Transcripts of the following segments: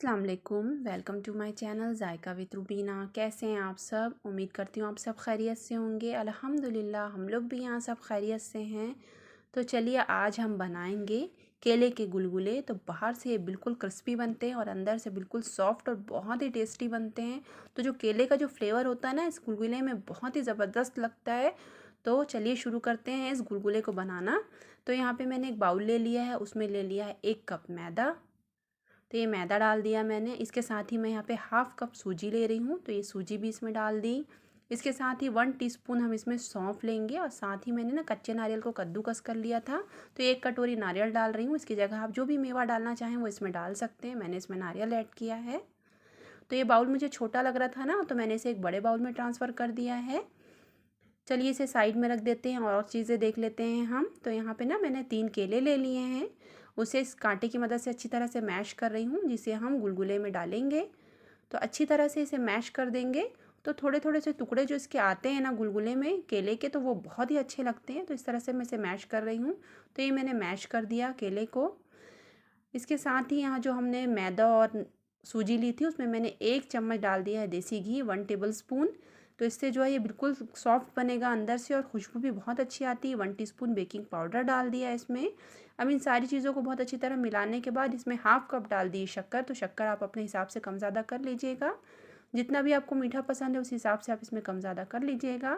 अस्सलाम वालेकुम, welcome to my channel Zaika with Rubina. कैसे हैं आप सब? उम्मीद करती हूँ आप सब खैरियत से होंगे। अल्हम्दुलिल्लाह हम लोग भी यहाँ सब खैरियत से हैं। तो चलिए आज हम बनाएंगे केले के गुलगुले। तो बाहर से ये बिल्कुल क्रिस्पी बनते हैं और अंदर से बिल्कुल सॉफ्ट और बहुत ही टेस्टी बनते हैं। तो जो केले का जो फ्लेवर होता है ना इस गुलगुले में बहुत ही ज़बरदस्त लगता है। तो चलिए शुरू करते हैं इस गुलगुले को बनाना। तो यहाँ पे मैंने एक बाउल ले लिया है, उसमें ले लिया है 1 कप मैदा। तो ये मैदा डाल दिया मैंने। इसके साथ ही मैं यहाँ पे हाफ़ कप सूजी ले रही हूँ, तो ये सूजी भी इसमें डाल दी। इसके साथ ही 1 टीस्पून हम इसमें सौंफ लेंगे और साथ ही मैंने ना कच्चे नारियल को कद्दूकस कर लिया था, तो 1 कटोरी नारियल डाल रही हूँ। इसकी जगह आप जो भी मेवा डालना चाहें वो इसमें डाल सकते हैं। मैंने इसमें नारियल ऐड किया है। तो ये बाउल मुझे छोटा लग रहा था ना, तो मैंने इसे एक बड़े बाउल में ट्रांसफ़र कर दिया है। चलिए इसे साइड में रख देते हैं और चीज़ें देख लेते हैं हम। तो यहाँ पे ना मैंने 3 केले ले लिए हैं, उसे इस कांटे की मदद से अच्छी तरह से मैश कर रही हूँ, जिसे हम गुलगुले में डालेंगे। तो अच्छी तरह से इसे मैश कर देंगे। तो थोड़े थोड़े से टुकड़े जो इसके आते हैं ना गुलगुले में केले के, तो वो बहुत ही अच्छे लगते हैं। तो इस तरह से मैं इसे मैश कर रही हूँ। तो ये मैंने मैश कर दिया केले को। इसके साथ ही यहाँ जो हमने मैदा और सूजी ली थी उसमें मैंने 1 चम्मच डाल दिया है देसी घी, 1 टेबल स्पून। तो इससे जो है ये बिल्कुल सॉफ्ट बनेगा अंदर से और खुशबू भी बहुत अच्छी आती है। 1 टीस्पून बेकिंग पाउडर डाल दिया है इसमें। अब इन सारी चीज़ों को बहुत अच्छी तरह मिलाने के बाद इसमें हाफ़ कप डाल दी शक्कर। तो शक्कर आप अपने हिसाब से कम ज़्यादा कर लीजिएगा, जितना भी आपको मीठा पसंद है उस हिसाब से आप इसमें कम ज़्यादा कर लीजिएगा।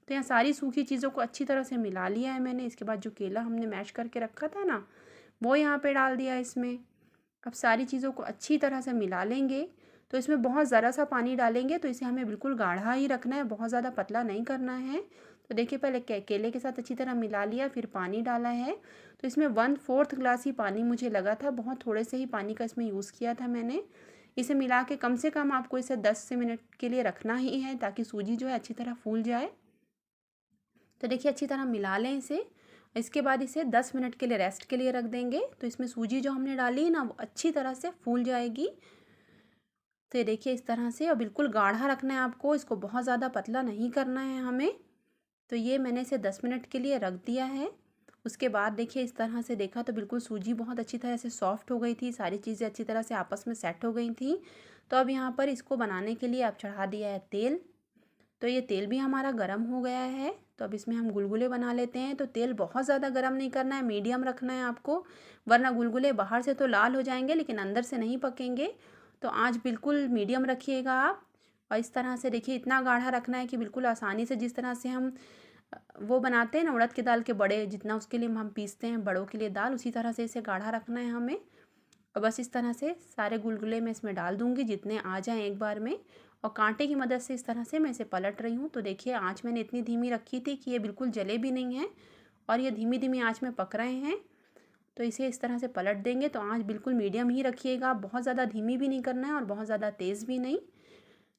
तो यहाँ सारी सूखी चीज़ों को अच्छी तरह से मिला लिया है मैंने। इसके बाद जो केला हमने मैश करके रखा था ना, वो यहाँ पे डाल दिया इसमें। अब सारी चीज़ों को अच्छी तरह से मिला लेंगे। तो इसमें बहुत ज़रा सा पानी डालेंगे, तो इसे हमें बिल्कुल गाढ़ा ही रखना है, बहुत ज़्यादा पतला नहीं करना है। तो देखिए पहले केले के साथ अच्छी तरह मिला लिया, फिर पानी डाला है। तो इसमें 1/4 ग्लास ही पानी मुझे लगा था, बहुत थोड़े से ही पानी का इसमें यूज़ किया था मैंने। इसे मिला के कम से कम आपको इसे 10 से मिनट के लिए रखना ही है, ताकि सूजी जो है अच्छी तरह फूल जाए। तो देखिए अच्छी तरह मिला लें इसे। इसके बाद इसे 10 मिनट के लिए रेस्ट के लिए रख देंगे। तो इसमें सूजी जो हमने डाली है ना वो अच्छी तरह से फूल जाएगी। तो ये देखिए इस तरह से, और बिल्कुल गाढ़ा रखना है आपको, इसको बहुत ज़्यादा पतला नहीं करना है हमें। तो ये मैंने इसे 10 मिनट के लिए रख दिया है। उसके बाद देखिए इस तरह से देखा तो बिल्कुल सूजी बहुत अच्छी तरह से सॉफ्ट हो गई थी, सारी चीज़ें अच्छी तरह से आपस में सेट हो गई थी। तो अब यहाँ पर इसको बनाने के लिए आप चढ़ा दिया है तेल। तो ये तेल भी हमारा गर्म हो गया है। तो अब इसमें हम गुलगुले बना लेते हैं। तो तेल बहुत ज़्यादा गर्म नहीं करना है, मीडियम रखना है आपको, वरना गुलगुले बाहर से तो लाल हो जाएंगे लेकिन अंदर से नहीं पकेंगे। तो आँच बिल्कुल मीडियम रखिएगा आप। और इस तरह से देखिए इतना गाढ़ा रखना है कि बिल्कुल आसानी से, जिस तरह से हम वो बनाते हैं ना उड़द की दाल के बड़े, जितना उसके लिए हम पीसते हैं बड़ों के लिए दाल, उसी तरह से इसे गाढ़ा रखना है हमें। और बस इस तरह से सारे गुलगुले मैं इसमें डाल दूँगी जितने आ जाएँ एक बार में। और कांटे की मदद से इस तरह से मैं इसे पलट रही हूँ। तो देखिए आँच मैंने इतनी धीमी रखी थी कि ये बिल्कुल जले भी नहीं हैं और ये धीमी धीमी आँच में पक रहे हैं। तो इसे इस तरह से पलट देंगे। तो आँच बिल्कुल मीडियम ही रखिएगा, बहुत ज़्यादा धीमी भी नहीं करना है और बहुत ज़्यादा तेज़ भी नहीं।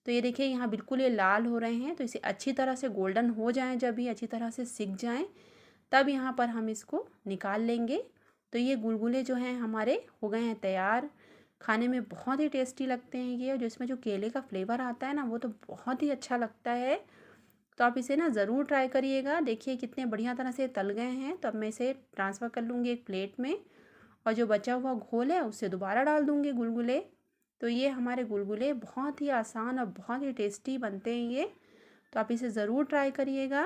तो ये देखिए यहाँ बिल्कुल ये लाल हो रहे हैं। तो इसे अच्छी तरह से गोल्डन हो जाएँ, जब ये अच्छी तरह से सिक जाएँ तब यहाँ पर हम इसको निकाल लेंगे। तो ये गुलगुले जो हैं हमारे हो गए हैं तैयार। खाने में बहुत ही टेस्टी लगते हैं ये, और जो इसमें जो केले का फ्लेवर आता है ना वो तो बहुत ही अच्छा लगता है। तो आप इसे ना ज़रूर ट्राई करिएगा। देखिए कितने बढ़िया तरह से तल गए हैं। तो अब मैं इसे ट्रांसफ़र कर लूँगी एक प्लेट में, और जो बचा हुआ घोल है उससे दोबारा डाल दूँगी गुलगुले। तो ये हमारे गुलगुले बहुत ही आसान और बहुत ही टेस्टी बनते हैं ये। तो आप इसे ज़रूर ट्राई करिएगा।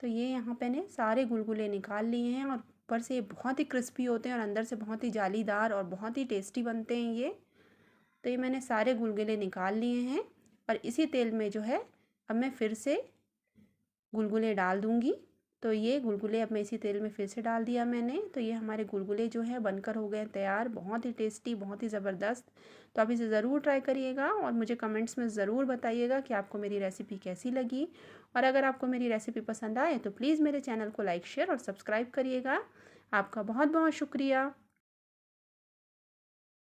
तो ये यहाँ मैंने सारे गुलगुले निकाल लिए हैं, और ऊपर से ये बहुत ही क्रिस्पी होते हैं और अंदर से बहुत ही जालीदार और बहुत ही टेस्टी बनते हैं ये। तो ये मैंने सारे गुलगुले निकाल लिए हैं, और इसी तेल में जो है अब मैं फिर से गुलगुले डाल दूँगी। तो ये गुलगुले अब मैं इसी तेल में फिर से डाल दिया मैंने। तो ये हमारे गुलगुले जो है बनकर हो गए तैयार, बहुत ही टेस्टी, बहुत ही ज़बरदस्त। तो आप इसे ज़रूर ट्राई करिएगा और मुझे कमेंट्स में ज़रूर बताइएगा कि आपको मेरी रेसिपी कैसी लगी। और अगर आपको मेरी रेसिपी पसंद आए तो प्लीज़ मेरे चैनल को लाइक, शेयर और सब्सक्राइब करिएगा। आपका बहुत बहुत शुक्रिया।